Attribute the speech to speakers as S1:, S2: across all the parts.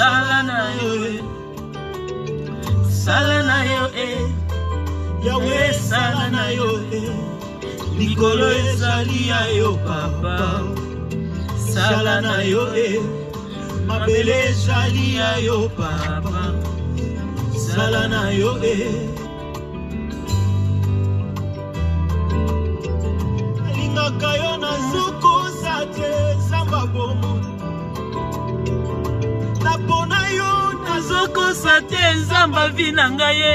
S1: sala na yo sala na yo Yahweh sala na yo likolo ezali ya yo papa sala na yo mabele ezali ya yo papa sala na yo alingaka yo nazokosa te zamba bomo napona yo nazokosa te nzamba vi na ngai ye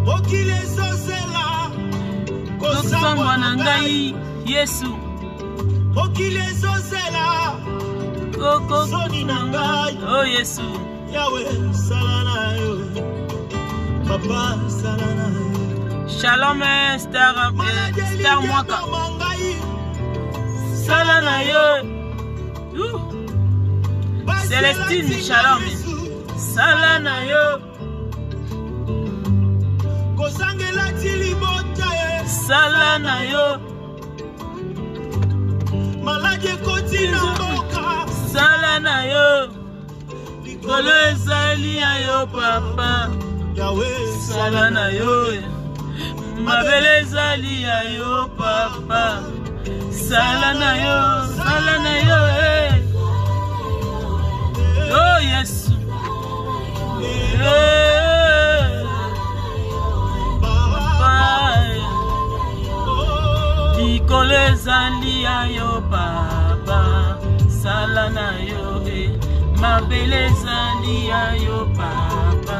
S1: mokili ezozela kosambwa na ngai Yesu mokili ezozela soni na ngai oh Yesu Yahweh sala na yo papa sala na yo Shalom Star Mwaka sala na yo Celestine Shalom sala na yo kosangela tilibota sala na yo maladi ekoti na mboka sala na yo likolo ezali ya yo papa Yahweh sala na yo mabele ezali ya yo papa sala na yo oh Yesu likolo ezali ya yo papa sala na yo mabele ezali ya yo papa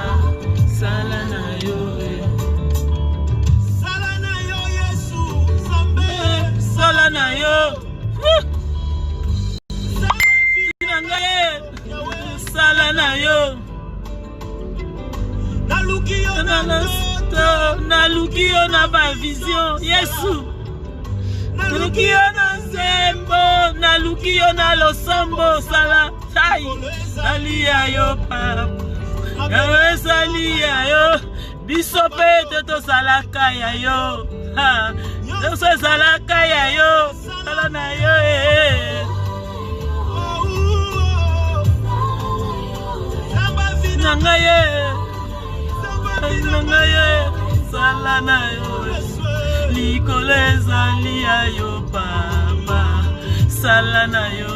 S1: sala na yo Yesu Zambe sala na yo sala na yo naluki yo na ba vision Yesu naluki yo na nzembo naluki yo na losambo sala tai sali ya yo papa Yahweh sali ya yo biso pe to salaka ya yo so salaka ya yo sala na yo nangaye sala na yo likolo ezali ya yo papa sala na yo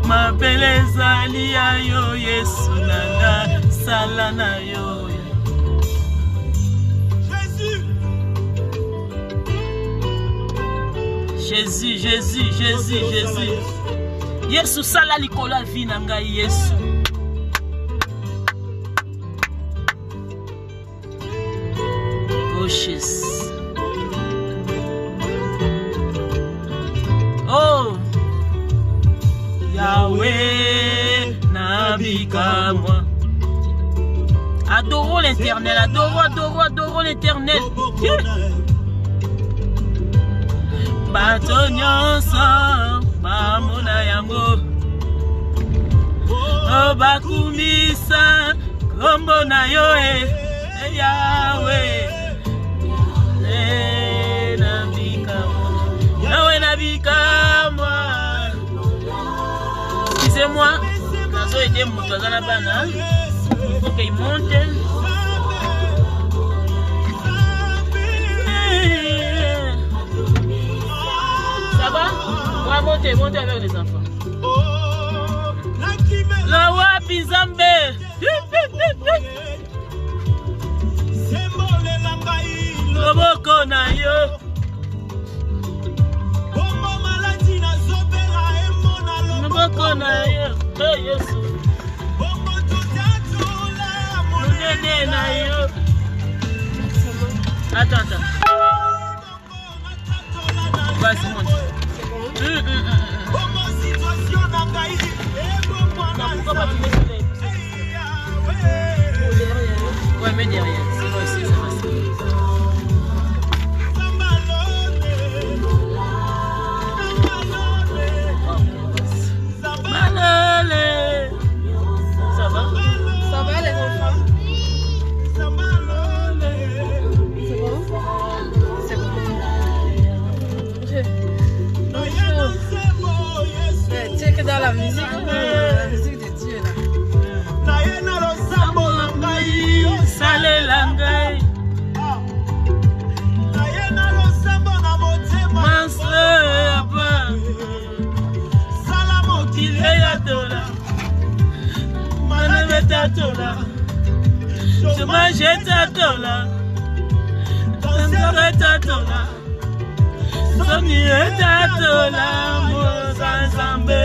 S1: mabele ezali ya yo Yesu nanga sala na yo Jésus Yesu sala likolo ya vi na ngai Yesu oh Yahweh nabikamwa adorons l'Éternel adorons l'Éternel bato nyonso bamona yango bakumisa kombo na yo Yahweh Yahweh nabikamwa excusez-moi nazo aider moto azana bana il faut qu'il monte ça va on va monter avec les enfants la wapi Zambe loboko na yo loboko na yo oh Yesu munene na yo attends vas-y monte pourquoi pas tu mets sur les ouais mais derrière c'est vrai c'est ça tatola. Chômage tatola. Danser tatola. Soni tatola. Moza zambe.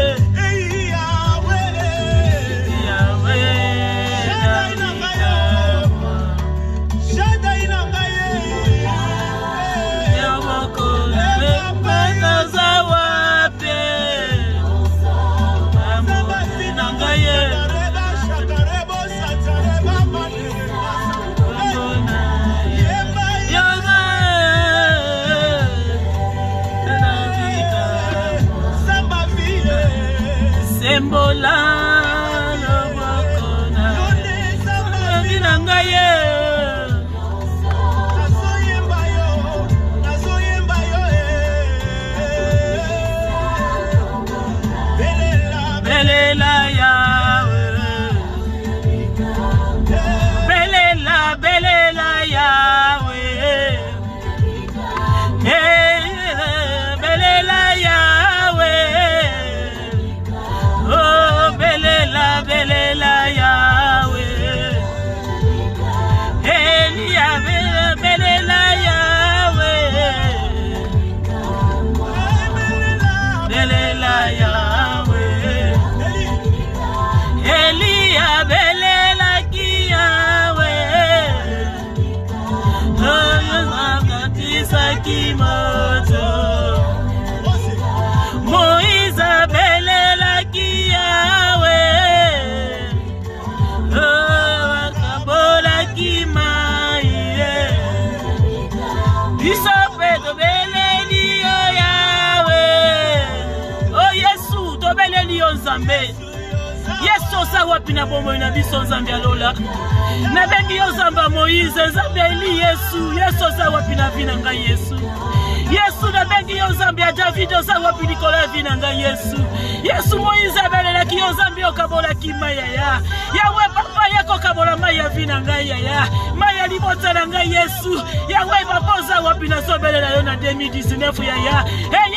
S1: Sembola no bokona vinanga ye belela yawe belela yawe belela yawe oh belela yawe Elia belela yawe belela yawe Elia belela yawe nakatisa kimoto Moïse belela yawe kabola kimaye bisope to beleli yawe oh Yesu to beleli Nzambe Yesu sa wapi na bomo na biso Nzambe alola na bengi yo Nzamba Moïse Nzambe eli Yesu sa wapi na vina ngai Yesu na bengi yo Nzambe ya David sa wapi Nicolas vina ngai Yesu Moïse belela ki yo Nzambe okabola kimaya ya yawe papa yako kabola maya vina ngai ya maya libota na ngai Yesu yawe papa za wapi na sobelela yo na 2019 ya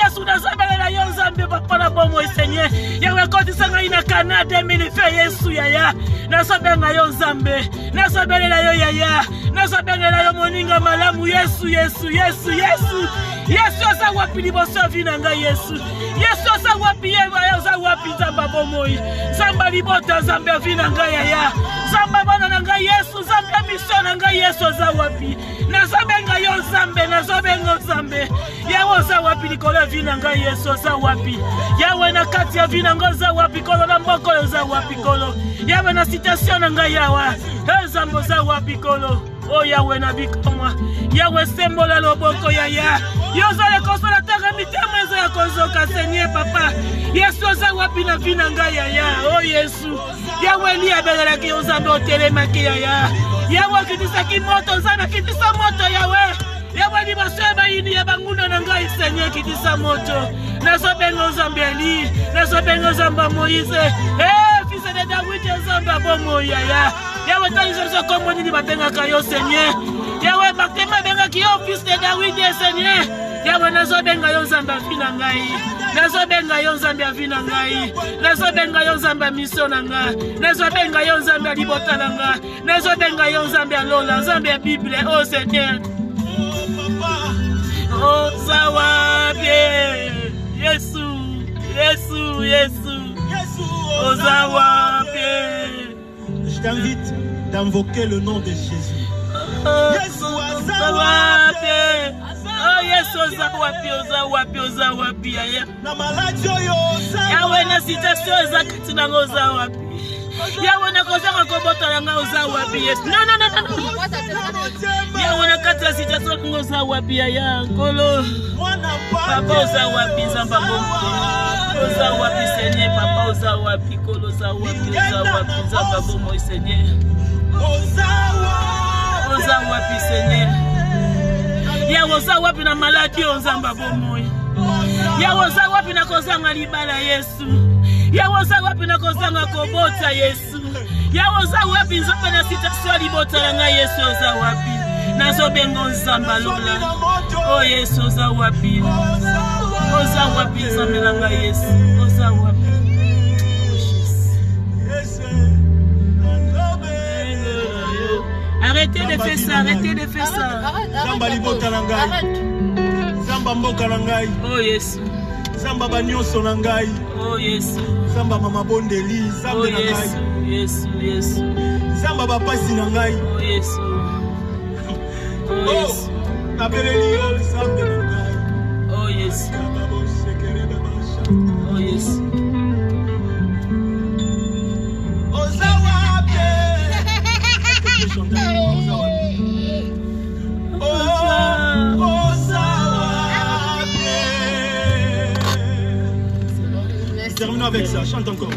S1: Yesu na sobelela yo Nzambe papa na bomo Seigneur yawe koti sanga ina kana 2020 Yesu ya na sobenga yo Nzambe na sobelela yo ya na sobelela yo moninga malamu Yesu sa wapi liboso vina ngai Yesu sa wapi yewa sa wapi Nzamba bomoi Nzamba libota Nzambe vina ngai ya Nzamba bana na ngai Yesu Nzambe mission na ngai Yesu za wapi na sobenga yo Nzambe na sobenga Nzambe yawe za wapi likolo vina ngai Yesu za wapi yawe na kati ya vina ngai za wapi kolo na mboko yo za wapi kolo yawe na citation na ngai yawa Nzambe za wapi kolo oh yawe na bikamwa yawe sembola loboko ya yozole kosola taka mitema ezo ya kozoka Seigneur papa Yesu za wapi na vina ngai ya oh Yesu yawe liya belela ki Nzambe otelema ki ya yawe kitisa ki moto Nzambe kitisa moto yawe ni baseba ini ya banguna na ngai Seigneur kitisa moto nasobenga Nzambe ali nasobenga Nzamba Moïse fils de David Nzamba bomo ya yawe talizo kombo ni batenga kayo Seigneur yawe bakema benga ki fils de David Seigneur yawe nasobenga yo Nzamba vina ngai nasobenga yo Nzambe vina ngai nasobenga yo Nzamba mission na ngai nasobenga yo Nzambe libota na ngai nasobenga yo Nzambe alola Nzambe Bible oh Seigneur oh zawapi Yesu oh zawapi
S2: je t'invite d'invoquer le nom de Jésus
S1: Yesu zawapi oh Yesu zawapi ya
S2: na maladi oyo
S1: yawe na citation za kati na ngoza wapi yawe na kozanga kobota na ngoza wapi Yesu no yawe na kati ya citation ngoza wapi ya nkolo papa oza wapi Nzamba bongo oza wapi Seigneur papa oza wapi kolo oza wapi Nzamba bongo Seigneur oza wapi Seigneur yawe oza wapi na maladi Nzamba bongo yawe oza wapi na kozanga libala Yesu yawe oza wapi na kozanga kobota Yesu yawe oza wapi Nzambe na citation libota na ngai Yesu oza wapi nazobenga Nzamba lola oh Yesu oza wapi Nzambe na ngai Yesu oza wapi Arrêtez de faire ça, arrêtez de faire ça.
S2: Zamba libota na ngai. Zamba mboka na ngai.
S1: Oh yes.
S2: Zamba banyoso na ngai.
S1: Oh yes.
S2: Zamba mama bondeli, Zamba na ngai.
S1: Yes, yes.
S2: Zamba bapasi na ngai.
S1: Oh yes. Oh yes.
S2: Nabeleli yo Zamba na ngai.
S1: Oh yes. Oh yes.
S2: Terminons avec ça, chante encore.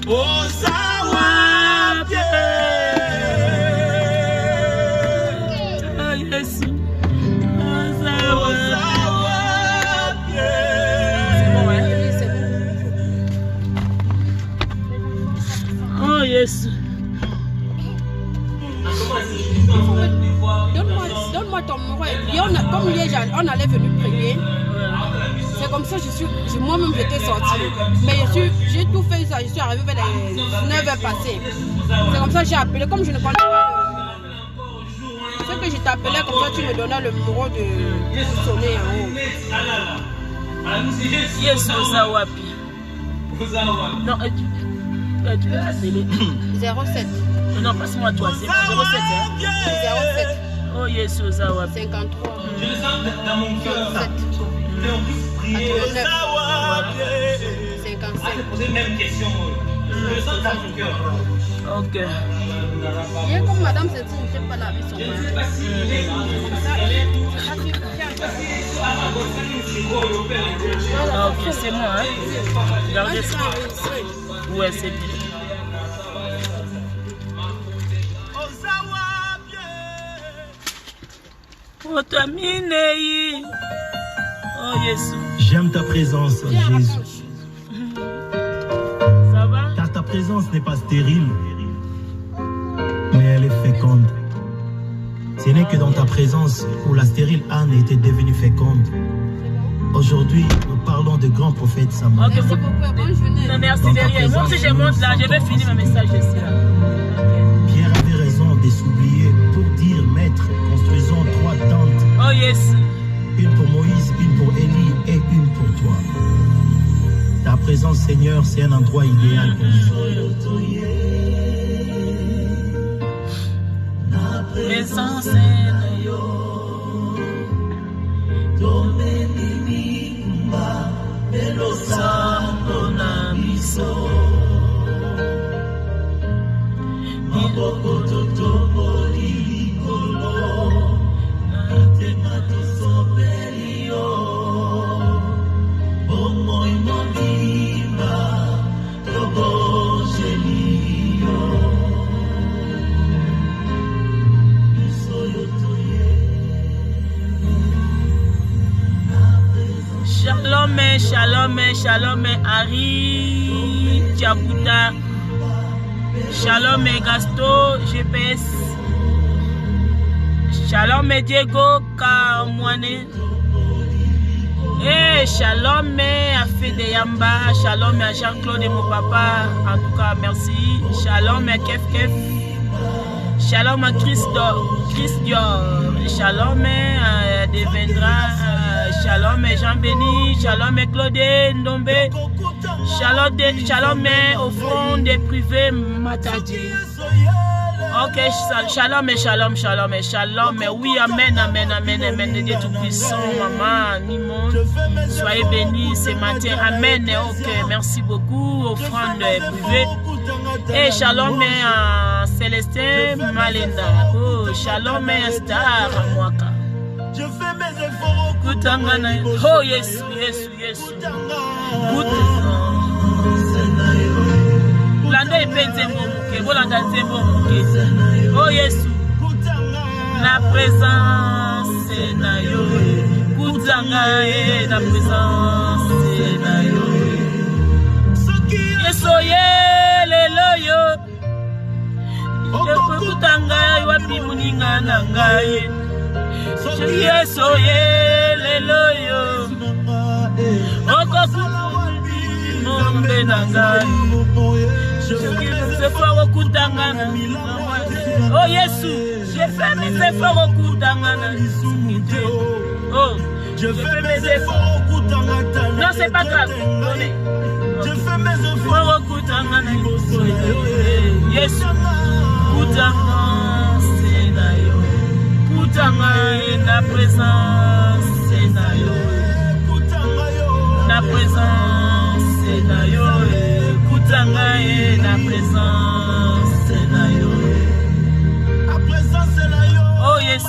S2: Ozawa bien.
S1: Oh yes.
S2: Ozawa bien.
S1: C'est bon, hein? Oh yes.
S3: Donne-moi ton numéro. Comme hier, on allait venir prier. C'est comme ça que moi-même j'étais sortie. Mais j'ai tout fait ça, je suis arrivée vers les 9h passées. C'est comme ça que j'ai appelé. Comme je ne connais pas ce que je t'appelais, comme ça tu me donnais le numéro pour sonner en haut.
S1: Yes, Ozawapi. Non, tu peux m'appeler
S3: 07.
S1: Non, passe-moi toi, c'est 07. Hein?
S3: 07.
S1: Oh yes, Ozawapi.
S3: 53. 07. 55.
S4: Même question. Je sens dans ton cœur.
S1: Ok.
S3: Et comme madame Cécile ne sait pas la vie son
S1: Ok, c'est moi, hein? Regardez ça. Ouais, c'est bien. Oh, ta minei. Oh, Jésus.
S2: J'aime ta présence, Jésus.
S1: Ça va?
S2: Car ta présence n'est pas stérile, mais elle est féconde. Ce n'est que dans ta présence où la stérile Anne était devenue féconde. Aujourd'hui, nous parlons de grands prophètes Samuel.
S1: Ok,
S3: Merci beaucoup, bonne journée.
S1: Non, merci derrière. Moi, si je monte là, je vais finir mon message ici. Là.
S2: Pierre avait raison de s'oublier pour dire, Maître, construisons 3 tentes.
S1: Oh, yes.
S2: Une pour Moïse, une pour Élie et une pour toi. Ta présence, Seigneur, c'est un endroit idéal pour nous.
S1: Présence, Shalom, shalom, Harry, Diabouta, shalom, Gasto, GPS, shalom, Diego, Kamwane, et shalom, à Fede Yamba, shalom, à Jean-Claude et mon papa, en tout cas, merci, shalom, à Kef Kef, shalom, à Chris Dior, shalom, à Devendra, shalom Jean-Béni, shalom Claude Ndombe, shalom au front des privés Matadi. Ok, shalom, oui, amen, Dieu Tout-Puissant, maman, Nimon, soyez bénis ce matin, amen, ok, merci beaucoup, offrande privée, et shalom à Célestin Malenda, oh, shalom à Star Mwaka.
S2: Je fais mes efforts au
S1: Kutangana. Oh yes. Landa epenze momuke, bolanda nzembo momuke. Oh Yesu. La présence na yo. Kutanga na présence na yo. Yeso ye lelo yo. Yeso kutanga wapi muninga na ngai. Yeso ye lelo yo. Oko mombe na ngai. Je fais au kutanga na Oh Yesu, j'ai fait mes efforts au coup d'angana. Oh,
S2: je fais mes efforts au coup d'angana.
S1: Non, c'est pas grave.
S2: Je fais mes efforts au coup d'angana.
S1: Yesu, Koutanga, c'est nayo. Koutanga et la présence, c'est nayo. La présence, c'est nayo. Koutanga et la présence, c'est nayo.
S2: La présence, c'est nayo.
S1: Oh yes.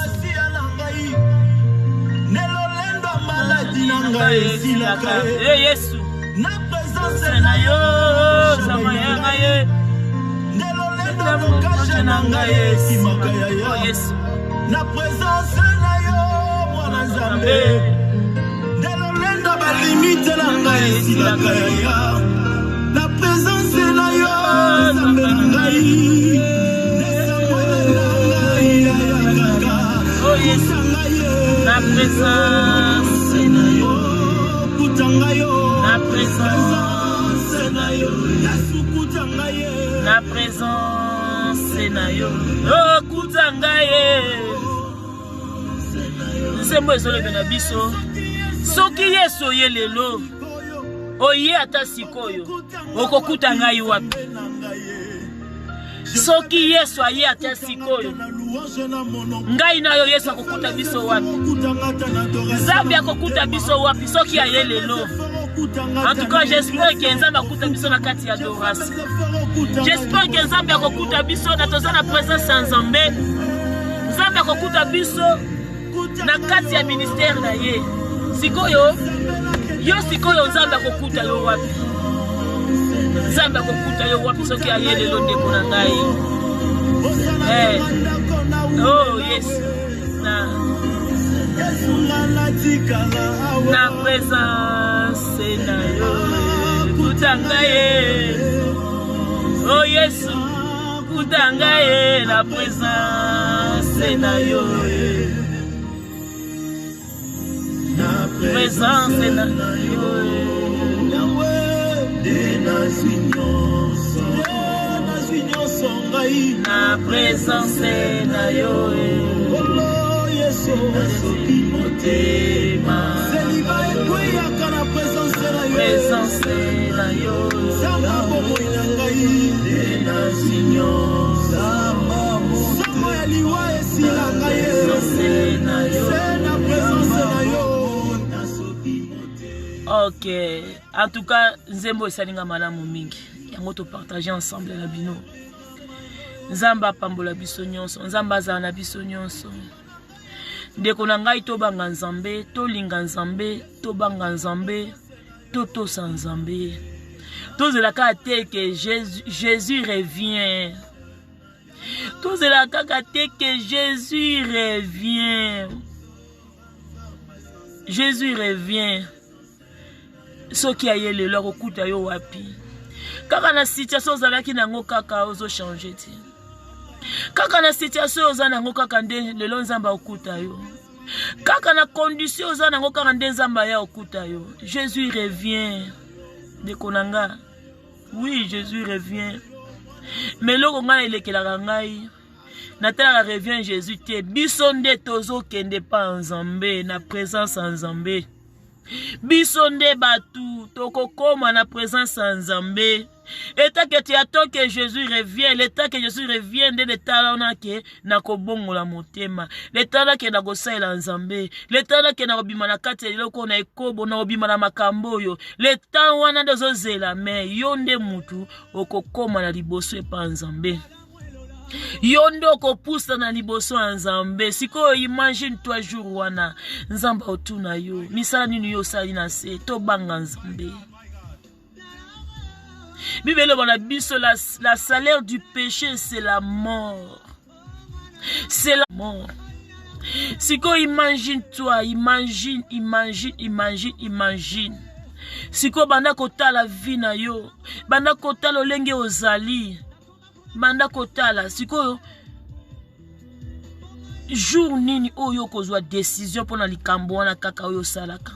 S1: Eh Yesu.
S2: Na présence,
S1: c'est nayo. Samaya ye. Oh yes.
S2: Na présence, c'est nayo. Mwana Nzambe. Nelolenda ba limite na ngai silaka ya. La présence est là, yo,
S1: oh yes, la présence est là, la présence est là, la présence est là, oh Kutangaye, c'est moi qui suis biso, soki yeso yelelo. Oye ata sikoyo okokuta ngai wapi soki Yesu aye ata sikoyo ngai nayo Yesu akokuta biso wapi Nzambe akokuta biso wapi soki aye lelo. En tout cas j'espère que Nzambe akokuta biso na kati ya adoration. J'espère que Nzambe akokuta biso na toza na présence ya Nzambe. Nzambe akokuta biso na kati ya ministère na ye sikoyo. Yo sikoyo Nzambe akokuta yo wapi? Nzambe akokuta yo wapi soki aye lelo ndeko na ngai? Oh yes. Na présence na yo Kutangaye. Oh yes. Kutangaye la présence na yo. Présence est là. La présence est là. Présence est là. Ok, en tout cas, Nzembo et Salinga malamu mingi. Yango to partager ensemble la bino. Nzamba pambola biso nyonso, Nzamba za na biso nyonso. Ndeko na ngai to banga Nzambe, to linga Nzambe, to banga Nzambe, to sa Nzambe. To zelaka te que Jésus revient. To zelaka te que Jésus revient. Jésus revient. Soki aye le loro kuta yo wapi. Kaka na situation zalaki nango kaka ozo changer ti. Kaka na situation oza nango kaka nde lelo Nzamba okuta yo. Kaka na condition oza nango kaka nde Nzamba ya okuta yo. Jésus revient. De konanga. Oui, Jésus revient. Mais loko nga elekelaka ngai. Natala revient Jésus te. Biso nde tozo kende pa Nzambe na présence en Nzambe. Bisonde batu toko koma na présence en Nzambe. État que tu attends que Jésus revienne, l'état que Jésus revienne de l'état là on a que na kobongo la motema. L'état là que na gosaila Nzambe. L'état là que na obima na kati eloko na ekobo na obima na makambo yo. L'état wana ndozo zela mais yonde mutu okokoma na liboso epa Nzambe. Yondo ko pousse na liboso ya Nzambe. Siko imagine 3 jours wana Nzamba otuna yo. Misala nini yo sali na se to banga Nzambe. Bible bana biso la salaire du péché c'est la mort. C'est la mort. Siko imagine toi, imagine. Siko banda kota la vie na yo. Banda kota lo lenge ozali. Banda kotala sikoyo jour nini oyo kozwa décision pona likambo wana kaka oyo salaka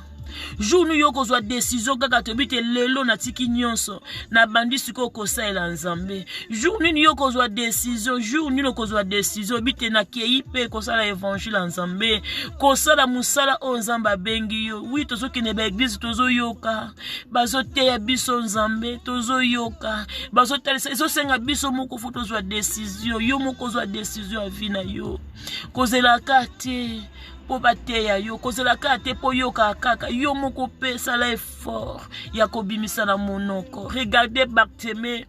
S1: Jour nous yo kozwa décision kaka tobite lelo na tiki nyonso na bandi siko kosaela nzambe. Jour nous yo kozwa décision, jour nous kozwa décision bite na kei pe kosala évangile nzambe, kosala musala o nzamba bengi yo. Oui tozo kene ba église tozo yoka, bazo teya biso nzambe tozo yoka, bazo telesa eso senga biso moko fo tozwa décision, yo moko kozwa décision avina yo. Kozela kate po bateya yo, kozela kate po yoka kaka, yo moko pe sala effort ya kobimisa na monoko. Regardez Barthélemy.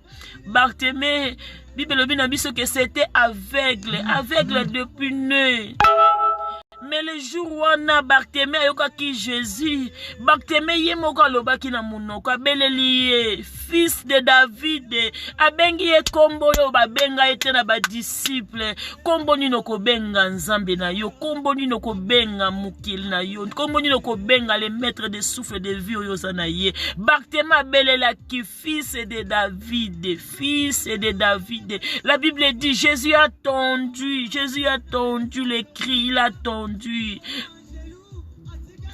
S1: Barthélemy, Bible bina biso que c'était aveugle, aveugle depuis né. Mais le jour où on a Barthélemy ayoka ki Jésus, Barthélemy ye moko alobaki na monoko abeleli fils de David, abengi ye kombo yo babenga ete na ba disciple, kombo nino ko benga nzambe na yo, kombo nino ko benga mukil na yo, kombo nino ko benga le maître de souffle de vie yo sana ye. Barthélemy abelela ki fils de David, fils de David. La Bible dit Jésus a attendu les cris, il a attendu.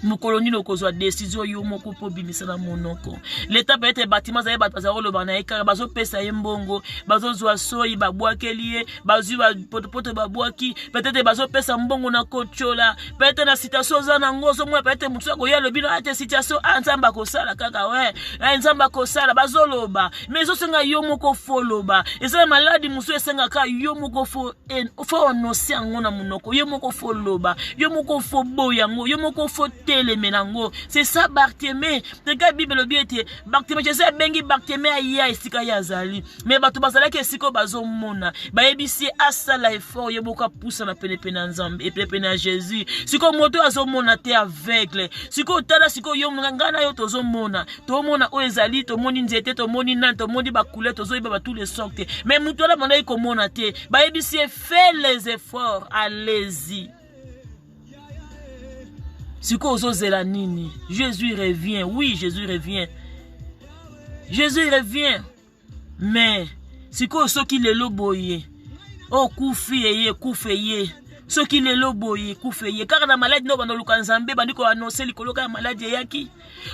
S1: Mukoloni no kozwa décision yo moko po bimisa na monoko. L'état peut être bâtiment za bato za loba na ekara bazo pesa yembongo, bazo zwa soyi babwakeli, bazo poto babwaki, peut-être bazo pesa mbongo na kochola, peut-être na situation za na ngozo moi peut-être mutu ko ya lobino ate situation nzamba ko sala kaka we, nzamba ko sala bazo loba, mais zo senga yo moko fo loba. Eza maladi musu esenga ka yo moko fo onosi ango na monoko, yo moko fo loba, yo moko fo boyango, yo moko fo les menango. C'est ça Barthélemy. Regarde Bible bien était Barthélemy, je sais bengi Barthélemy aya esika yazali. Mais bato bazala ke siko bazo mona. Ba ebisi asala effort ye boka poussa na pene nzambe et pene Jésus. Siko moto azo mona te aveugle. Siko tala siko yo ngana yo tozo mona. To mona o ezali to moni nzete to moni nan to moni ba couleur tozo iba tous les sortes. Mais muto la mona ko mona te. Ba ebisi fait les efforts, allez-y. Jésus revient, oui, Jésus revient. Jésus revient. Mais, si ce qui le loboye, oh, koufeye, ce qui le loboye, koufeye, car la maladie no bando lukanzambe, bandiko annoncer likoloka maladie yaki.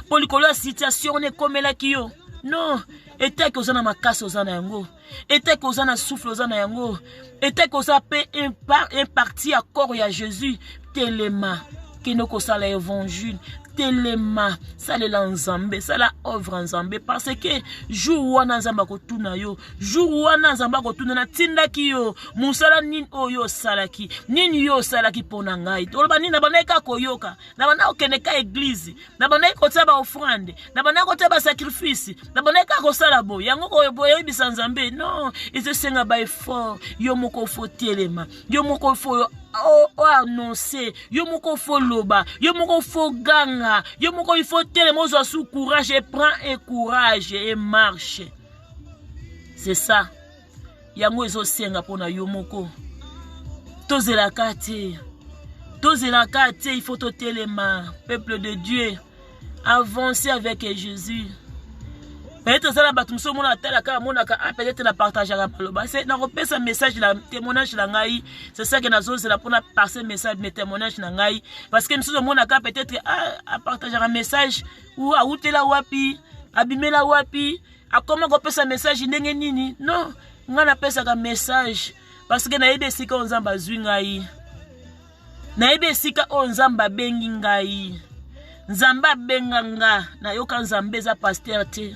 S1: Pour likoloka situation ne comme la kio. Non, était que osana makasi osana yango. Était que osana souffle osana yango. Était que osa pe un parti à corps ya Jésus, tellement. Qui ne connaît pas l'évangile, tellement ça le nzambe, ça la œuvre nzambe parce que jour où on nzamba ko tuna yo, jour où on nzamba ko tuna na tinda ki yo, musala nin oyo salaki, nin yo salaki pona ngai. Oloba nina baneka koyoka, na bana okeneka église, na baneka ko tsaba offrande, na baneka ko tsaba sacrifice, na baneka ko sala bo, yango ko boye bisa nzambe. Non, et ce senga ba effort, yo moko fo telema, yo moko fo annoncer, yo moko fo loba, yo moko fo ganga, yo moko il faut tellement sous courage et prend et courage et marche. C'est ça. Yango ezo senga pona yo moko. Tozela kate, il faut te telema, peuple de Dieu, avancer avec Jésus. Peut-être ça la batumso mona tala ka mona ka peut-être na partager la maloba. C'est na repère un message la témoignage la ngai. C'est ça que nazo c'est la pour passer message mes témoignages na ngai parce que mso mona ka peut-être à partager un message ou à outela wapi, abimela wapi, à comment repère un message ndenge nini. Non, ngana pesa ka message parce que na yebe sika onzamba zwi ngai. Na yebe sika onzamba bengi ngai. Nzamba benganga na yoka nzambe za pasteur te.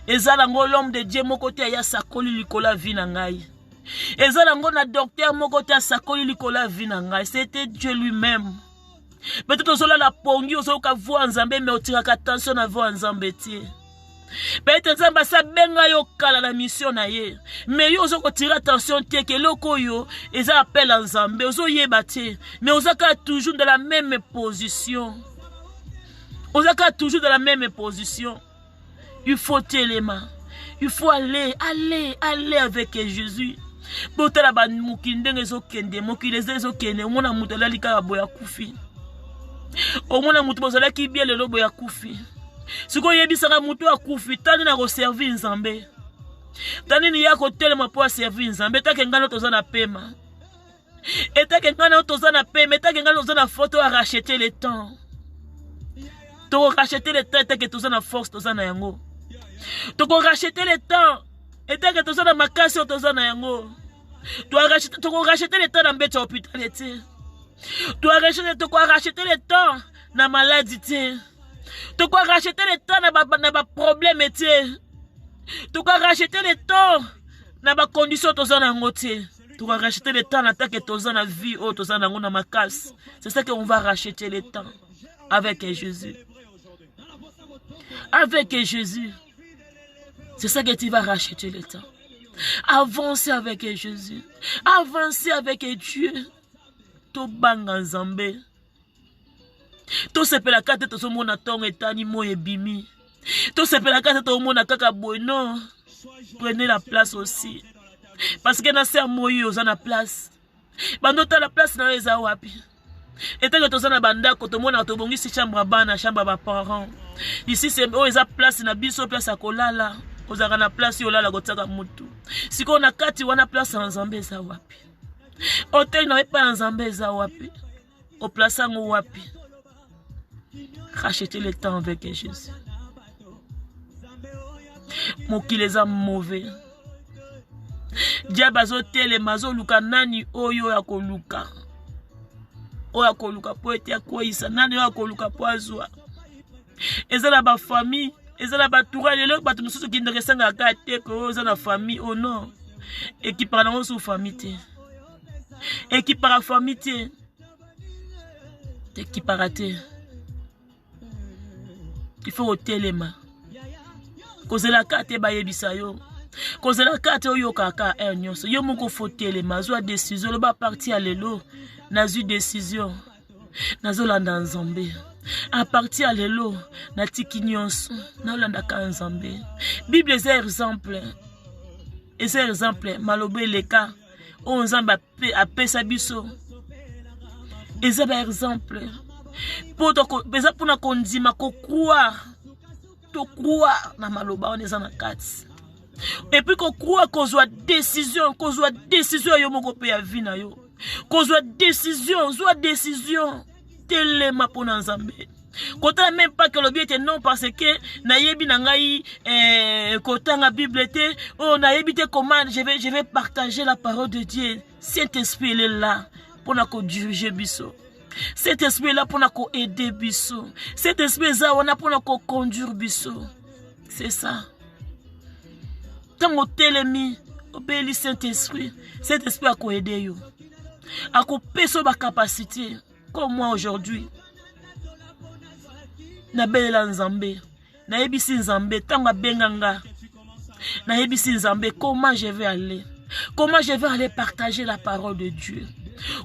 S1: Ezala ngo l'homme de Dieu moko te ya sakoli likola vina ngai. Ezala ngo na docteur moko te sakoli likola vina ngai. C'était Dieu lui-même. Peut-être osola la pongi osoka voix nzambe mais otiraka attention na voix nzambe te. Peut-être nzamba sa benga yo kala la mission na ye. Mais yo ozoko tirer attention te ke loko yo eza appel à nzambe ozo yeba te. Mais ozaka toujours dans la même position. Ozaka toujours dans la même position. Il faut téléma. Il faut aller avec Jésus. Pour te la ban mukinde zo kende, mukile zo kende, mona mutala lika boya kufi. O mona mutu bozala ki bien le lobo ya kufi. Siko yebisaka mutu akufi, tani na ko servir nzambe. Tani ni yako telema po servir nzambe, ta kengana tozana pema. Eta kengana tozana pema, eta kengana tozana photo à racheter le temps. Tu vas racheter le temps et que tu as la force, tu as la yango. Tu vas racheter le temps et que tu as la macasse, tu as la yango. Tu vas racheter le temps dans le hôpital. Tu vas racheter le temps dans la maladie. Tu vas racheter le temps dans les problèmes. Tu vas racheter le temps dans les conditions que tu as dans tu vas racheter le temps dans la vie ou dans ma casse. C'est ça qu'on va racheter le temps avec Jésus. Avec Jésus. C'est ça que tu vas racheter le temps. Avancer avec Jésus. Avancer avec Dieu. To banga nzambe. To sepela kate to somona tongo etani mo ebimi. To sepela kate to mona kaka bueno. Prenez la place aussi. Parce que na ser moyi oza na place. Bando ta la place na eza wapi. Et tant que tu as na bandako to mona to bongisi chambre bana chambre ba parents. Ici c'est eza place na biso place akolala. Ozaka na place yo lala gotaka mutu. Siko na kati wana place na Nzambe eza wapi. Hotel na pas na Nzambe eza wapi. Au place ngo wapi. Rachetez le temps avec Jésus. Mokili eza mauvais. Diable azotele mazo luka nani oyo ya koluka. Oya koluka po ete akoisa nani oya koluka po azwa. Ezala ba famille, ezala ba toura lelo ba tumususu kindere sanga kate ko ezala famille oh non. Ekipara na osu famille te. Ekipara famille te. Ekipara te. Il faut otelema. Kozela kate ba yebisa yo. Kozela kate oyo kaka nyonso. Yo moko faut telema zwa décision le ba parti à lelo. Nazu décision. Nazo landa Nzambe. À partir à lelo na tiki nyonso na landa ka Nzambe. Bible est exemple. Et c'est exemple malobe leka o Nzamba a pesa biso. Et c'est exemple. Pour pesa pour na kondima ko croire. To croire na maloba on ezana kati. Et puis ko croire ko zwa décision yo moko pe ya vie na yo. Ko zwa décision telema pour Nzambe. Kota même pas que le bien était non parce que na yebi na ngai kotanga Bible était oh na yebi te comment je vais partager la parole de Dieu. Saint-Esprit il est là pour na ko diriger biso. Cet esprit est là pour na ko aider biso. Cet esprit est là pour na ko conduire biso. C'est ça. Tant au telemi obéi Saint-Esprit, cet esprit a ko aider yo. A ko peso ba capacité comme moi aujourd'hui. Na belela Nzambe, na yebisi Nzambe tanga benganga. Na yebisi Nzambe comment je vais aller. Comment je vais aller partager la parole de Dieu.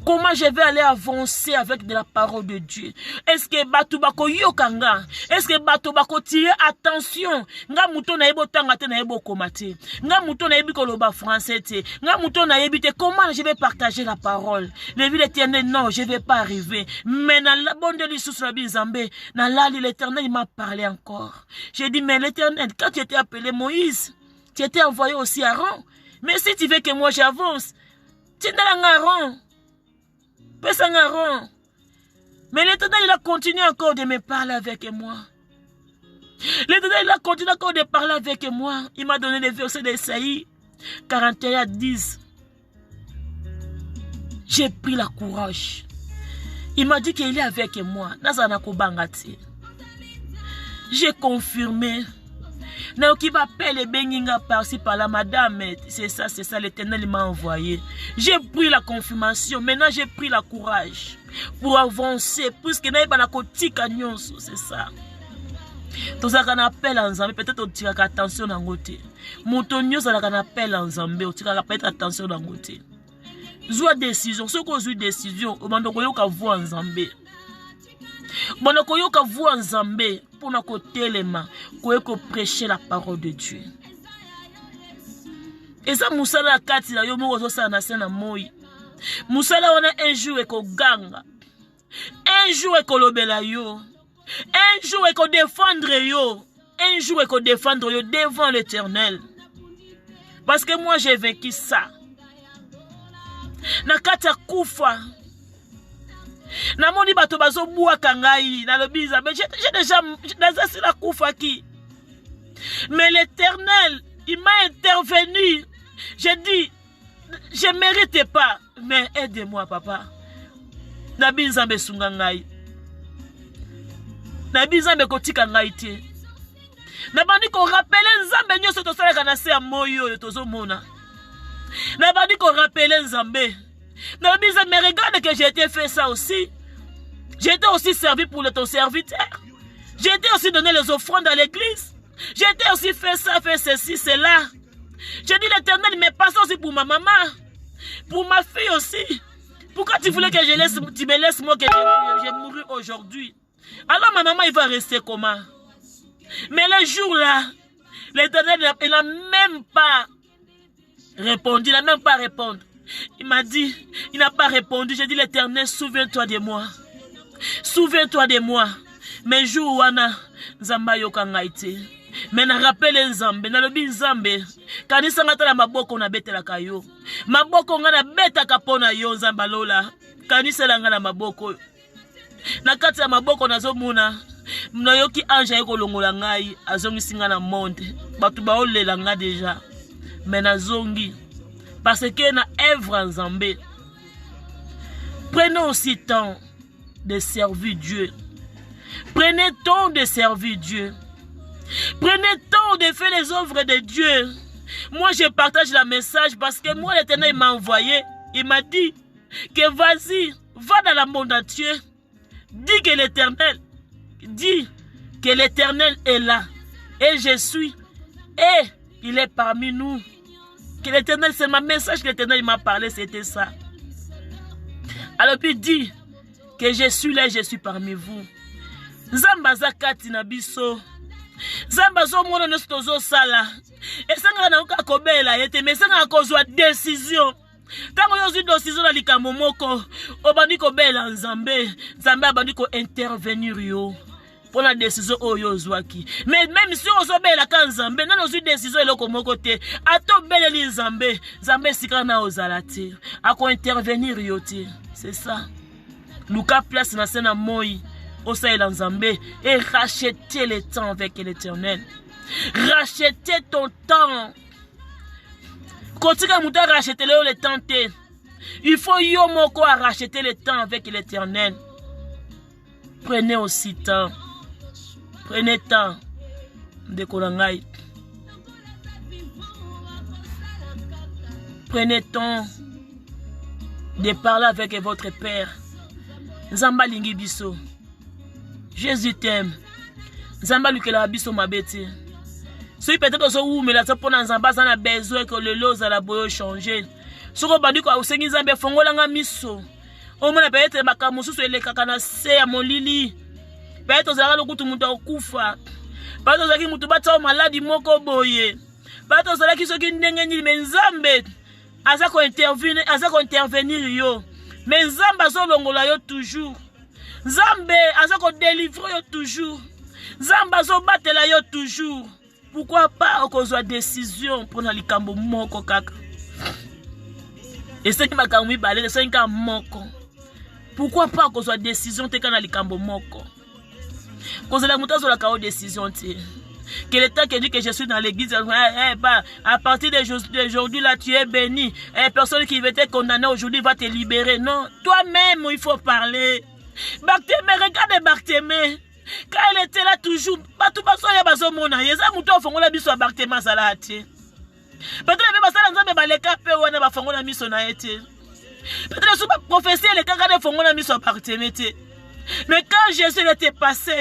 S1: Comment je vais aller avancer avec de la parole de Dieu. Est-ce que batu bako yokanga? Est-ce que batu bako tirer attention? Nga muto na yebo tanga te na yebo komate. Nga muto na yebi koloba français te. Nga muto na yebi te comment je vais partager la parole. Le vie l'éternel non, je vais pas arriver. Mais dans la bonne de l'Issus la Nzambe, dans l'ali l'éternel il m'a parlé encore. J'ai dit mais l'éternel quand tu étais appelé Moïse, tu étais envoyé aussi à Aaron. Mais si tu veux que moi j'avance, tu es dans Aaron. Mais l'éternel il a continué encore de me parler avec moi. L'éternel il a continué encore de parler avec moi. Il m'a donné les versets d'Esaïe 41:10. J'ai pris la courage. Il m'a dit qu'il est avec moi. J'ai confirmé. Non, qui va appeler les benginga par-ci par-là, madame, c'est ça, l'éternel m'a envoyé. J'ai pris la confirmation, maintenant j'ai pris la courage pour avancer, puisque n'a pas de c'est ça. Tout ça qu'on appelle en Zambie, peut-être on tire attention dans le côté. Moutonio, ça qu'on appelle en Zambie, on tire peut-être attention dans le côté. Zoua décision, ce qu'on joue décision, on m'a dit qu'on voit en Zambie. Bon, koyoka vous en Zambé pour na côté les mains, koyoko prêcher la parole de Dieu. Et ça musala kati la yo mo zo sa na sena moi. Musala wana un jour e ko ganga. Un jour e ko lobela yo. Un jour e ko défendre yo. Un jour e ko défendre yo devant l'Éternel. Parce que moi j'ai vécu ça. Na kati ya kufa. Namoni bato bazo bouaka ngai na lobi Nzambe. J'ai déjà nazasi la kufaki. Mais l'Éternel, il m'a intervenu. J'ai dit, je ne mérite pas, mais aide-moi, papa. Nabi Nzambe sunga ngai. Nabi Nzambe kotika ngai te. Nabandi ko rappeler Nzambe nyoso to sala kana se ya moyo yo tozo mona. Nabandi ko rappeler Nzambe. Nabi Nzambe regarde que j'ai été fait ça aussi. J'ai été aussi servi pour ton serviteur. J'ai été aussi donné les offrandes à l'église. J'ai été aussi fait ça, fait ceci, cela. J'ai dit l'Éternel, mais passe aussi pour ma maman. Pour ma fille aussi. Pourquoi tu voulais que tu me laisses moi que j'ai mouru aujourd'hui? Alors ma maman, il va rester comment? Mais le jour-là, l'Éternel, il n'a même pas répondu. Il n'a même pas répondu. Il m'a dit, il n'a pas répondu. J'ai dit l'Éternel, souviens-toi de moi. Souviens-toi de moi. Mais jour wana, Nzamba yoka ngaite. Mais na rappelle Nzambe, na lobi Nzambe, kanisa ngata na maboko na betela kayo. Maboko ngana beta kapona yo Nzamba lola. Kanisa la ngana maboko. Na kati ya maboko nazo muna, mnayoki anja yeko longola ngai, azongi singa na monde. Batu ba olela nga déjà. Mais nazongi parce que na œuvre Nzambe. Prenons aussi temps de servir Dieu. Prenez temps de servir Dieu. Prenez temps de faire les œuvres de Dieu. Moi, je partage le message parce que moi, l'Éternel m'a envoyé. Il m'a dit que vas-y, va dans le monde entier. Dis que l'Éternel est là. Et je suis. Et il est parmi nous. Que l'Éternel, c'est ma message que l'Éternel m'a parlé, c'était ça. Alors puis dit que je suis là, je suis parmi vous. Nzamba zakati na biso. Nzamba zo mona no stozo sala. Esanga na uka kobela yete mesanga kozwa décision. Tango yozi décision na likambo moko, obandi kobela Nzambe. Nzambe abandi ko intervenir yo. Pour la décision oyo zwaki. Mais même si on zobela ka Nzambe, non ozi décision eloko moko te. Ato beleli Nzambe, Nzambe sikana ozala te. Ako intervenir yo te. C'est ça. Luka place na sena moi. Osaïe Nzambe et racheter le temps avec l'Éternel. Racheter ton temps. Continue à racheter le temps. Il faut yo moko à racheter le temps avec l'Éternel. Prenez aussi temps. Prenez temps de Kolangai. Prenez temps de parler avec votre Père. Nzamba lingi biso. Jésus t'aime. Nzamba lukela biso mabeti. Si peut-être so ou mais la so pona Nzamba ça na besoin que le loza la boyo changer. Soko bandi ko usengi Nzambe fongola nga miso. O mona peut-être makamusu elekaka na se ya molili. Peut-être ozala lokutu mutu okufa. Peut-être ozaki mutu batsa maladi moko boye. Peut-être ozala kisoki ndenge ni mais Nzambe azako intervenir yo. Mais Nzamba so longola yo toujours. Nzambe azako délivrer yo toujours. Nzamba zo batela yo toujours. Pourquoi pas okozwa décision pour na likambo moko kaka. Et c'est qui m'a kamwi balé, c'est un moko. Pourquoi pas okozwa décision te kana likambo moko. Kozela mutazo la kao décision te. Que l'État qui dit que je suis dans l'église, à partir d'aujourd'hui là tu es béni. Personne qui va te condamner aujourd'hui va te libérer. Non, toi-même il faut parler. Barthélemy, regarde Barthélemy. Quand elle était là toujours, tout passe ya bazo mona. Yeza muto fongola biso a Barthélemy salati. Peut-être même ça nzambe baleka pe wana ba fongola miso na été. Peut-être sous prophétie les kaka de fongola miso a Barthélemy te. Mais quand Jésus était passé,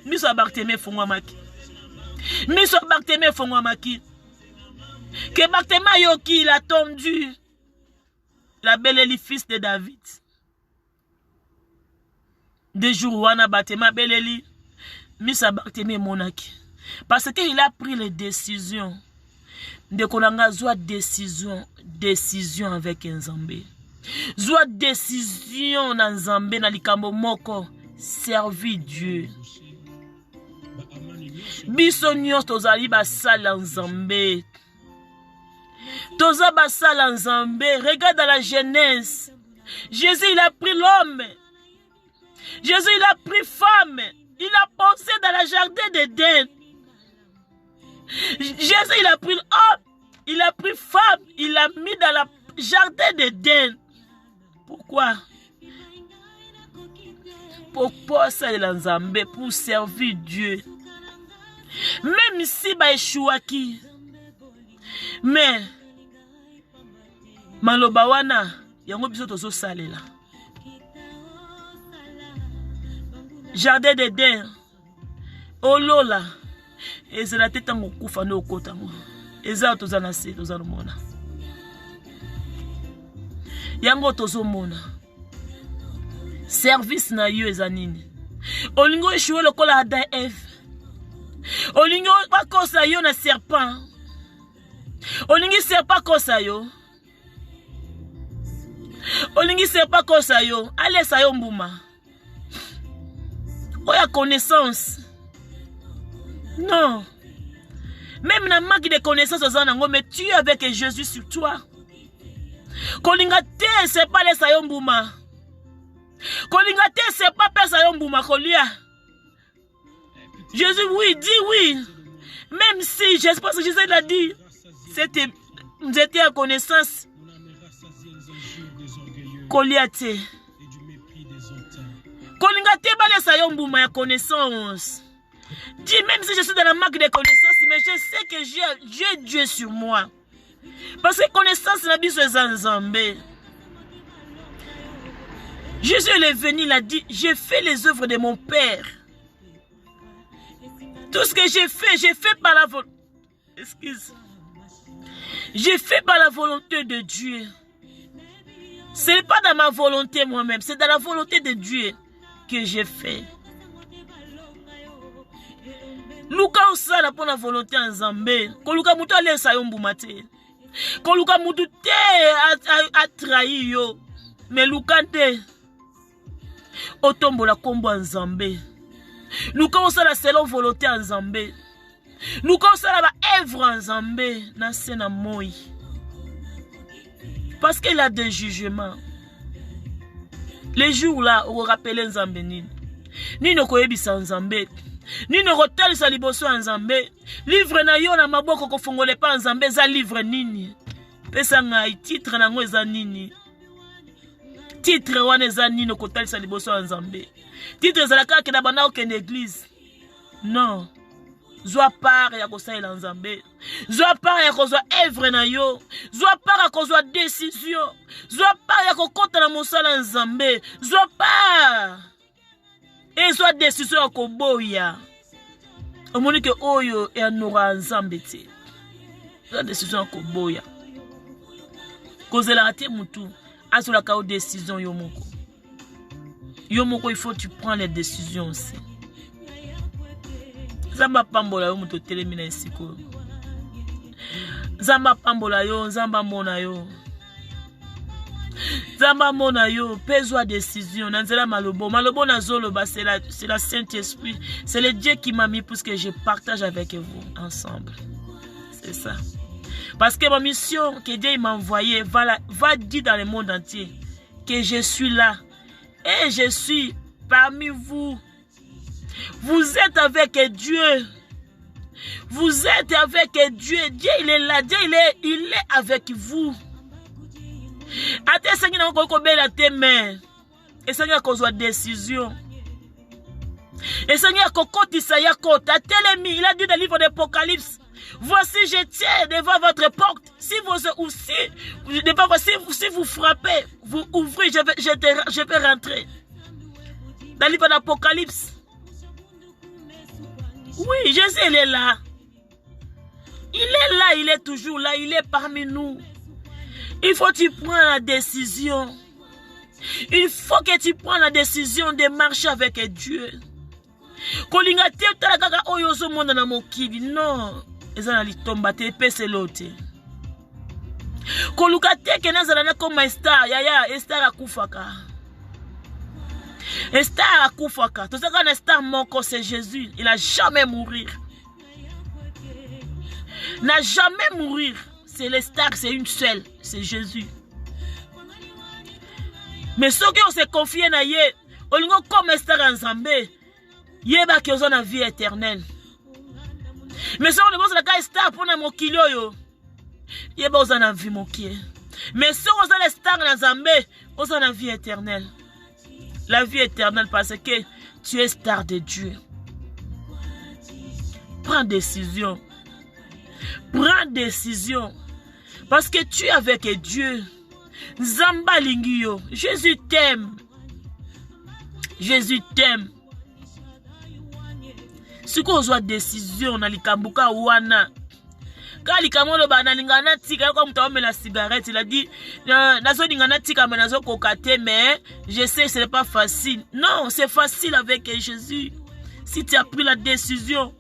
S1: miso a Barthélemy fongola maki. Miso a Barthélemy fongola maki. Que Barthélemy yoki il a tendu la belle fils de David. Des jours wana Barthélemy beleli misa Barthélemy monaki parce qu'il a pris les décisions de kolanga zwa décision avec Nzambe zwa décision na Nzambe na likambo moko servir Dieu biso nyos tozali basala Nzambe toza basala Nzambe. Regarde dans la Genèse, Jésus il a pris l'homme. Jésus, il a pris femme. Il a posé dans le jardin d'Éden. Jésus, il a pris homme. Il a pris femme. Il l'a mis dans le jardin d'Éden. Pourquoi? Pour passer dans Zambé, pour servir Dieu. Même si ba échouaki. Mais maloba wana yango biso tozo salela. Jardin d'Éden. Olola. Ezela teta ngokufa no kota mo. Eza tozana se tozana mona. Yango tozo mona. Service na yo ezanini. Olingo échoué lokola Adam et Ève. Olingo bakosa yo na serpent. Olingi serpent kosa yo. Olingi serpent kosa yo. Allez sa yo mbuma. Oya connaissance. Non. Même na manque de connaissance ozanango, mais tu es avec Jésus sur toi. Kolinga te c'est pas les sa yo mbuma. Kolinga te c'est pas pesa yo mbuma kolia. Jésus, oui, dit oui. Même si, je pense que Jésus l'a dit, vous étiez à connaissance. Koliate. Kolingate bale sayombouma ya connaissance. Dis, même si je suis dans la marque de connaissance, mais je sais que j'ai Dieu sur moi. Parce que connaissance n'a pas besoin Zambé. Jésus est venu, il a dit, j'ai fait les œuvres de mon Père. Tout ce que j'ai fait par la volonté. Excuse. J'ai fait par la volonté de Dieu. Ce n'est pas dans ma volonté moi-même, c'est dans la volonté de Dieu que j'ai fait. Luka osala pour la volonté en Zambé. Koluka mutu alesa yo mbumate. Koluka mutu te a trahi yo. Mais luka te. Otombo la kombo en Zambé. Luka osala selon volonté en Zambé. Luka osala ba œuvre en Zambé. Na sena moi. Parce qu'il a des jugements. Les jours là, on rappelle Nzambé nini. Ni no koyebisa Nzambé. Ni no hotel sa liboso Nzambé. Livre na yo na maboko ko fongole pa Nzambé za livre nini. Pesa ngai titre na ngo za nini. Titre wana za nini no hotel sa liboso Nzambé. Titre za la kaka na bana okende église. Non. Zwa part ya kosaila Nzambé. Zwa part ya kozwa œuvre na yo. Zwa part ya kozwa décision. Zwa part ya kokota na mosala Nzambé. Zwa part. Et zwa décision ya koboya. Omoni ke oyo ya nora Nzambé te. Zwa décision ya koboya. Kozela ate mutu. Asola ka o décision yo moko. Yo moko il faut tu prends les décisions aussi. Zamba pambola yo muto telemina esiko. Zamba pambola yo, zamba mona yo. Zamba mona yo, pezwa décision. Nanzela malobo. Malobo na zoloba, c'est la Saint-Esprit. C'est le Dieu qui m'a mis pour que je partage avec vous ensemble. C'est ça. Parce que ma mission que Dieu m'a envoyée va dire dans le monde entier que je suis là. Et je suis parmi vous. Vous êtes avec Dieu. Vous êtes avec Dieu. Dieu, il est là. Dieu, il est avec vous. Ate sengi na ko bela teme. Et sengi ko zwa décision. Et sengi ko kotisa ya kota telemi. Il a dit dans le livre d'Apocalypse. Voici je tiens devant votre porte. Si vous frappez, vous ouvrez, je vais rentrer. Dans le livre d'Apocalypse. Oui, Jésus, il est là. Il est là, il est toujours là, il est parmi nous. Il faut que tu prennes la décision. Il faut que tu prennes la décision de marcher avec Dieu. Non. Eza litomba te pese lote. Kolukate kenazala na koma Esther, yaya Esther akufaka. Esther akufaka. Tout ça quand Esther moko c'est Jésus, il a jamais mourir. N'a jamais mourir. C'est l'Esther, c'est une seule, c'est Jésus. Mais ceux qui ont se confié na ye, Olingo comme star en Zambé. Yeba ki ozo na vie éternelle. Mais si on est la star pour na mokilio yo. Yeba ozo na vie mokie. Mais si on est star en Zambé, ozo na vie éternelle. La vie éternelle parce que tu es star de Dieu. Prends décision. Prends décision. Parce que tu es avec Dieu. Zamba Lingio. Jésus t'aime. Jésus t'aime. Si vous avez décision na likambuka wana. Quand likamolo banalingana tika comme tu as la cigarette, il a dit nazo lingana tika mais nazo kokate mais je sais ce n'est pas facile. Non, c'est facile avec Jésus. Si tu as pris la décision,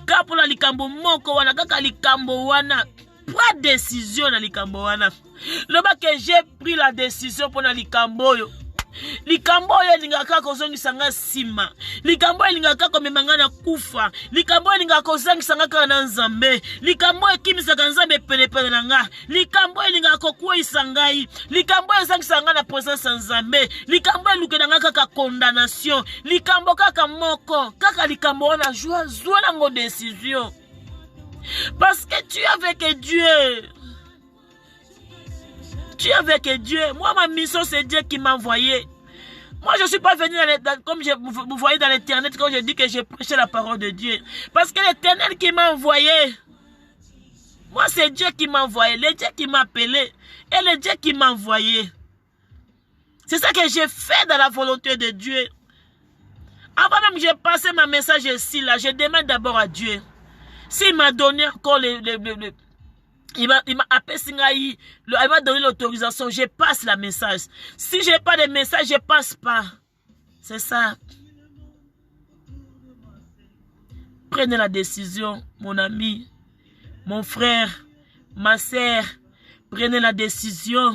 S1: quand pour la likambo moko wana kaka likambo wana, prends décision na likambo wana. Loba que j'ai pris la décision pour na likambo yo. Likambo yo lingaka kozongisa nga sima. Likambo yo lingaka komemanga na kufa. Likambo yo lingaka kozongisa nga kana Nzambe. Likambo yo kimisaka Nzambe pelepele na nga. Likambo yo lingaka kokwisa ngai. Likambo yo zongisa nga na présence ya Nzambe. Likambo yo lukena nga kaka condamnation. Likambo kaka moko. Kaka likambo wana joie na ngo décision. Parce que tu es avec Dieu. Tu es avec Dieu. Moi, ma mission, c'est Dieu qui m'a envoyé. Moi, je ne suis pas venu comme vous voyez dans l'Internet quand je dis que j'ai prêché la parole de Dieu. Parce que l'Éternel qui m'a envoyé. Moi, c'est Dieu qui m'a envoyé. Le Dieu qui m'a appelé. Et le Dieu qui m'a envoyé. C'est ça que j'ai fait dans la volonté de Dieu. Avant même que j'ai passé ma message ici, là, je demande d'abord à Dieu. S'il m'a donné encore il m'a appelé, il m'a donné l'autorisation, je passe la message. Si je n'ai pas de message, je ne passe pas. C'est ça. Prenez la décision, mon ami, mon frère, ma sœur. Prenez la décision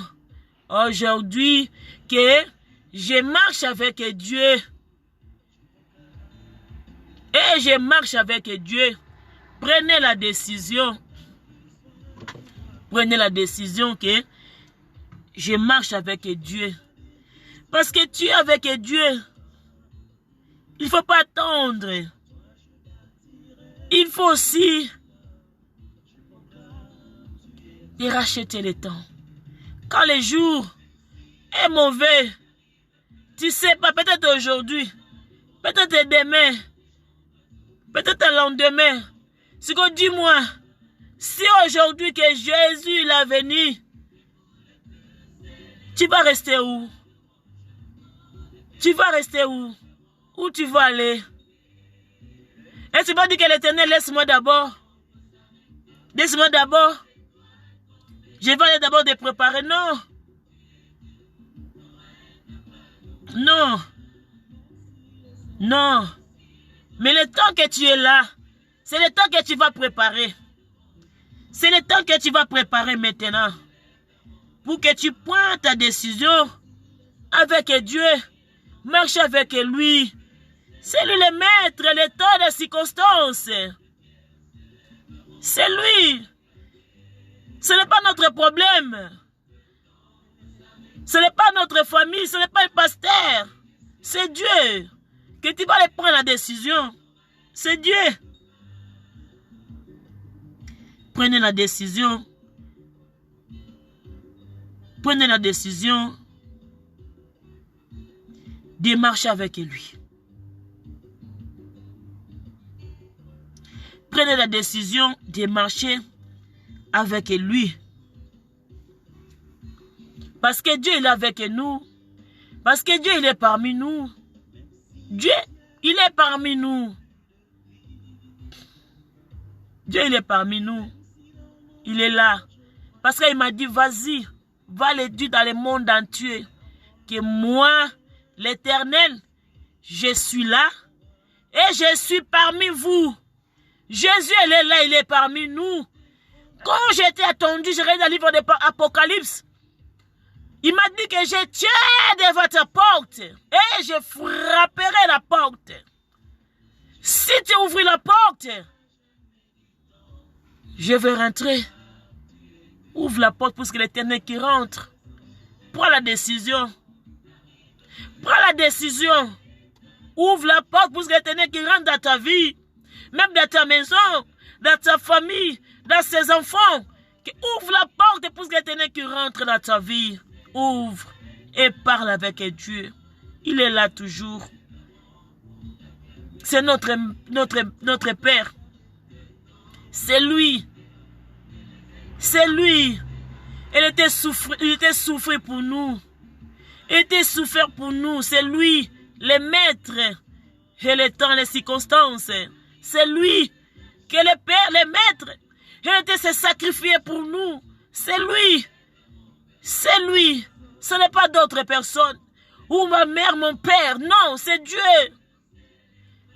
S1: aujourd'hui que je marche avec Dieu. Et je marche avec Dieu. Prenez la décision. Prenez la décision que je marche avec Dieu. Parce que tu es avec Dieu. Il ne faut pas attendre. Il faut aussi de racheter le temps. Quand le jour est mauvais, tu sais pas, peut-être aujourd'hui, peut-être demain, peut-être le lendemain. C'est que dis-moi, si aujourd'hui que Jésus est venu, tu vas rester où? Tu vas rester où? Où tu vas aller? Et tu vas dire que l'Éternel, laisse-moi d'abord. Laisse-moi d'abord. Je vais aller d'abord te préparer. Non. Non. Non. Mais le temps que tu es là, c'est le temps que tu vas préparer. C'est le temps que tu vas préparer maintenant. Pour que tu prennes ta décision avec Dieu. Marche avec lui. C'est lui le maître, le temps des circonstances. C'est lui. Ce n'est pas notre problème. Ce n'est pas notre famille, ce n'est pas un pasteur. C'est Dieu. Que tu vas aller prendre la décision. C'est Dieu. Prenez la décision. Prenez la décision de marcher avec lui. Prenez la décision de marcher avec lui. Parce que Dieu il est avec nous. Parce que Dieu il est parmi nous. Dieu il est parmi nous. Dieu il est parmi nous. Il est là. Parce qu'il m'a dit, vas-y, va le dire dans le monde entier. Que moi, l'Éternel, je suis là. Et je suis parmi vous. Jésus, il est là, il est parmi nous. Quand j'étais attendu, je regardais dans le livre de l'Apocalypse. Il m'a dit que je tiens de votre porte. Et je frapperai la porte. Si tu ouvres la porte, je vais rentrer. Ouvre la porte pour que l'Éternel qui rentre. Prends la décision. Prends la décision. Ouvre la porte pour que l'Éternel qui rentre dans ta vie. Même dans ta maison, dans ta famille, dans ses enfants. Ouvre la porte pour que l'Éternel qui rentre dans ta vie. Ouvre et parle avec Dieu. Il est là toujours. C'est notre Père. C'est lui. C'est lui. Il était souffert pour nous. Il était souffert pour nous. C'est lui, le maître et le temps, les circonstances. C'est lui qui est le Père, le maître. Il était se sacrifié pour nous. C'est lui. C'est lui. Ce n'est pas d'autres personnes. Ou ma mère, mon père. Non, c'est Dieu.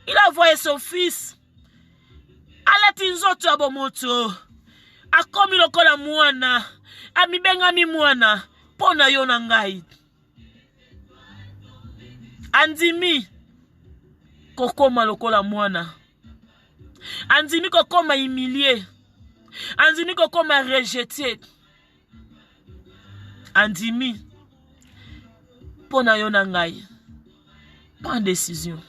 S1: Il a envoyé son fils. Alatinzoto abomoto. Akomi lokola mwana. Amibenga mi mwana. Pona yona ngai. Andimi. Kokoma lokola mwana. Andimi kokoma humilié. Andimi kokoma rejeté. Andimi. Pona yona ngai. Prends décision.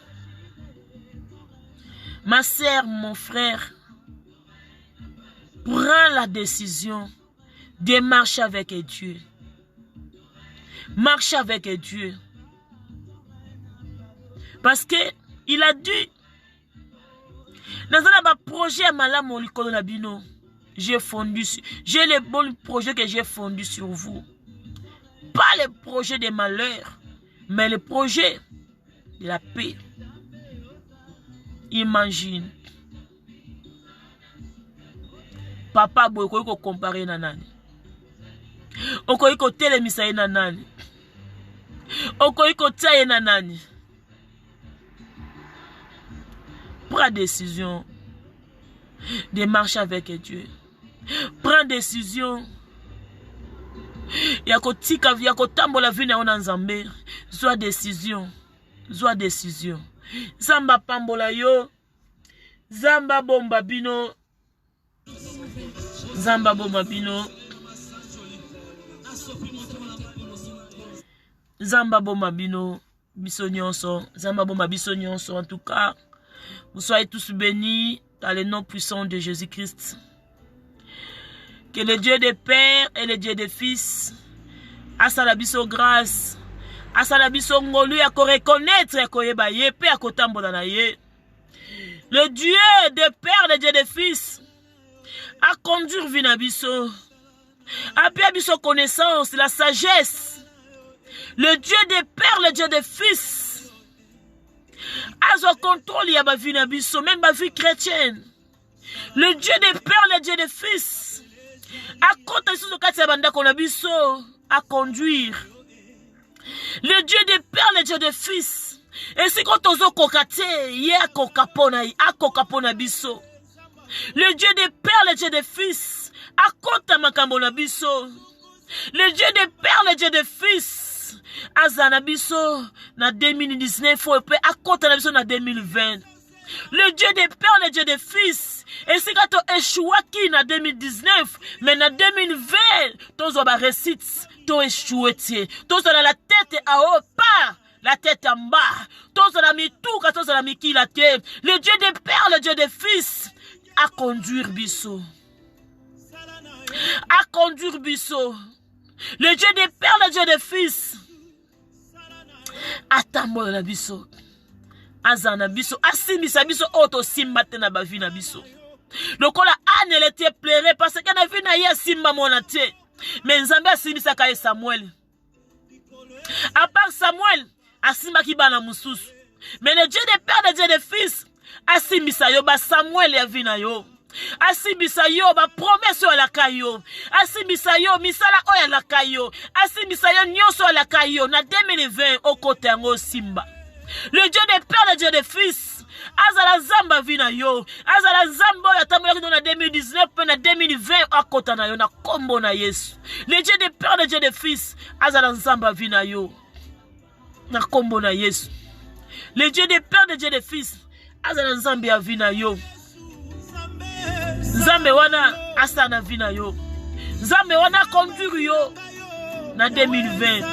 S1: Ma sœur, mon frère, prends la décision de marcher avec Dieu. Marche avec Dieu. Parce que il a dit, dans un projet à Malam Labino, j'ai le bon projet que j'ai fondu sur vous. Pas le projet de malheur, mais le projet de la paix. Imagine. Papa boy ko comparer na nani. Oko iko telemisa na nani. Oko iko taye na nani. Prends décision de marcher avec Dieu. Prends décision. Yako tika yako tambola vina ona nzambe. Zwa décision. Zwa décision. Zamba pambola yo. Zamba bomba bino. Zamba bomba bino. Zamba bomba bino. Biso nyonso. Zamba bomba biso nyonso. En tout cas, vous soyez tous bénis dans le nom puissant de Jésus-Christ. Que le Dieu des Pères et le Dieu des Fils asala biso grâce. Asala biso ngolu ya ko reconnaître ko yeba ye pe akotambola na ye. Le Dieu des Pères, le Dieu des Fils a conduit vina biso. A pia biso connaissance, la sagesse. Le Dieu des Pères, le Dieu des Fils a son contrôle ya ba vina biso, même ba vie chrétienne. Le Dieu des Pères, le Dieu des Fils a compté sur ce kati ya banda kona biso à conduire. Le Dieu des Pères, le Dieu des Fils. Et si quand on kokate, ye a kokapona biso. Le Dieu des Pères, le Dieu des Fils, a kota makambona biso. Le Dieu des Pères, le Dieu des Fils, a zanabiso na 2019 a kota na biso na 2020. Le Dieu des Pères, le Dieu des Fils. Et si quand on échoua qui na 2019, mais na 2020, ton zoba récite. Ton échoué, ton dans la tête à haut, pas la tête en bas. Ton dans mi tout, ton dans mi qui la tête. Le Dieu des Pères, le Dieu des Fils, à conduire biso. À conduire biso. Le Dieu des Pères, le Dieu des Fils, à tambo la biso. Azana biso, asimisa biso, auto simbate na bavi na biso. Donc on a ane l'été pleuré parce qu'elle a vu na ya simba monate. Mais Nzambe asimisa kaye Samuel. À part Samuel, asimba ki bana mususu. Mais le Dieu des Pères, le Dieu des Fils, asimisa yo ba Samuel ya vina yo. Asimisa yo ba promesse yo la kayo. Asimisa yo misala oya la kayo. Asimisa yo nyonso la kayo na 2020 au côté ngo simba. Le Dieu des Pères, le Dieu des Fils, azala zamba vina yo. Azala zamba ya tambola dans 2019 pe na 2020 akota na yo na kombo na Yesu. Le Dieu des Pères, le Dieu des Fils, azala zamba vina yo na kombo na Yesu. Le Dieu des Pères, le Dieu des Fils, azala zamba ya vina yo. Zambe wana asana vina yo. Zambe wana conduire yo na 2020.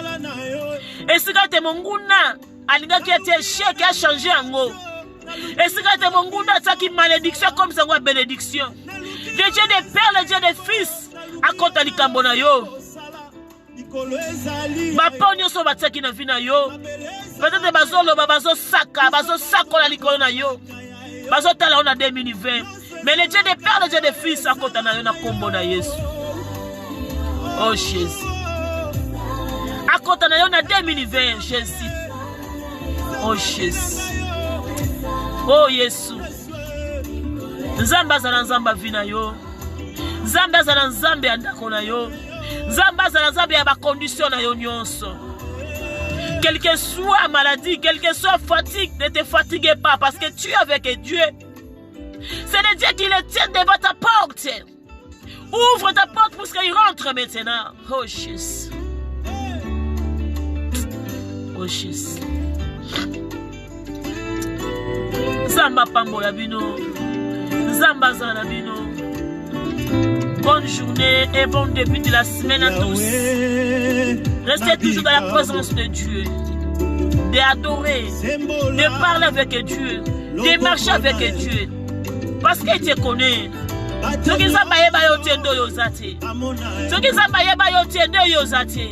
S1: Et si kate monguna alinga qui était chien qui a changé en haut. Et si quand mon goût ça qui malédiction comme ça une bénédiction. Le Dieu des pères, le Dieu des fils, à côté de Kambona yo. Bapa nyonso bataki na vina yo. Peut-être bazolo bazo saka na likolo na yo. Bazo tala on a 2020. Mais le Dieu des pères, le Dieu des fils, à côté na yo na kombo na Yesu. Oh Jésus. À côté na yo na 2020, Jésus. Oh Jésus. Oh Yesu. Nzambe azala nzamba vina yo. Nzambe azala nzambe andako na yo. Nzambe azala nzambe ya ba condition na yo nyonso. Quelle que soit maladie, quelle que soit fatigue, ne te fatiguez pas parce que tu es avec Dieu. C'est le Dieu qui le tient devant ta porte. Ouvre ta porte pour qu'il rentre maintenant. Oh Jésus. Oh Jésus. Zamba pambola bino. Zamba zana bino. Bonne journée et bon début de la semaine à tous. Restez toujours dans la présence de Dieu. D'adorer, de parler avec Dieu, de marcher avec Dieu. Parce qu'il te connaît. Ce qui s'appelle Yotendo Yozate. Ce qui s'appelle Yotendo Yozate.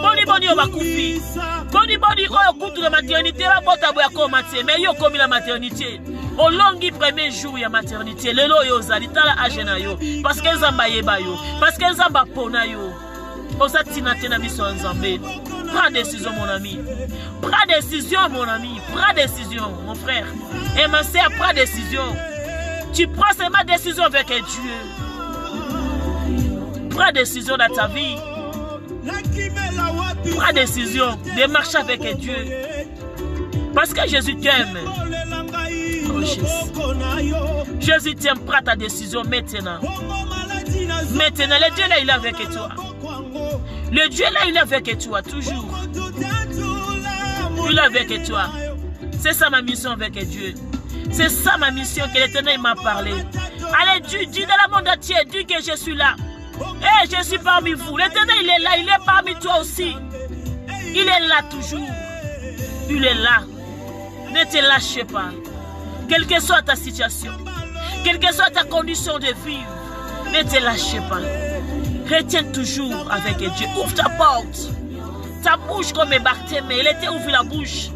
S1: Boni yo bakufi. Boni oyo kutu la maternité la bota boya ko maté mais yo komi la maternité. Au longi premier jour ya maternité lelo yo zali tala agena yo parce que nzamba yeba yo parce que nzamba pona yo. Osatina tena biso nzambe. Prends décision mon ami. Prends décision mon ami. Prends décision mon frère. Et ma sœur prends décision. Tu prends seulement décision avec Dieu. Prends décision dans ta vie. Prends décision de marcher avec Dieu. Parce que Jésus t'aime. Oh Jésus. Jésus t'aime, prends ta décision maintenant. Maintenant, le Dieu là, il est avec toi. Le Dieu là, il est avec toi, toujours. Il est avec toi. C'est ça ma mission avec Dieu. C'est ça ma mission que l'Éternel m'a parlé. Allez, dis dans le monde entier, dis que je suis là. Et je suis parmi vous. L'Éternel, il est là, il est parmi toi aussi. Il est là toujours. Il est là. Ne te lâche pas. Quelle que soit ta situation, quelle que soit ta condition de vivre, ne te lâche pas. Retiens toujours avec Dieu. Ouvre ta porte. Ta bouche comme Barthélemy. Il était ouvert la bouche.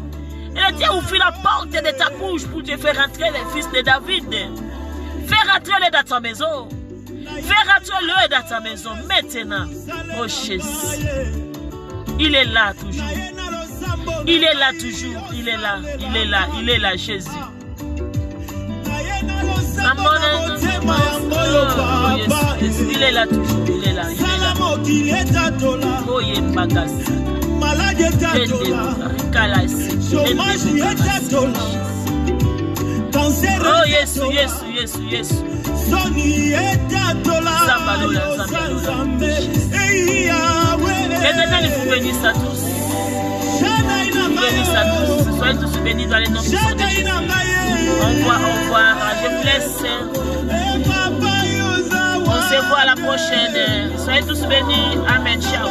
S1: Il était ouvert la porte de ta bouche pour te faire entrer les fils de David. Fais rentrer-le dans ta maison. Fais rentrer-le dans ta maison maintenant. Oh Jésus. Il est là toujours. Il est là toujours. Il est là. Il est là. Il est là, Jésus. Il est là toujours. Il est là. Il est là. Oh, il est bagassi. Oh, yes, yes, yes, yes. L'éternel vous bénisse à tous. Bénisse à tous. Soyez tous bénis dans les noms de Jésus. Au revoir. Je vous laisse. On se voit à la prochaine. Soyez tous bénis. Amen. Ciao.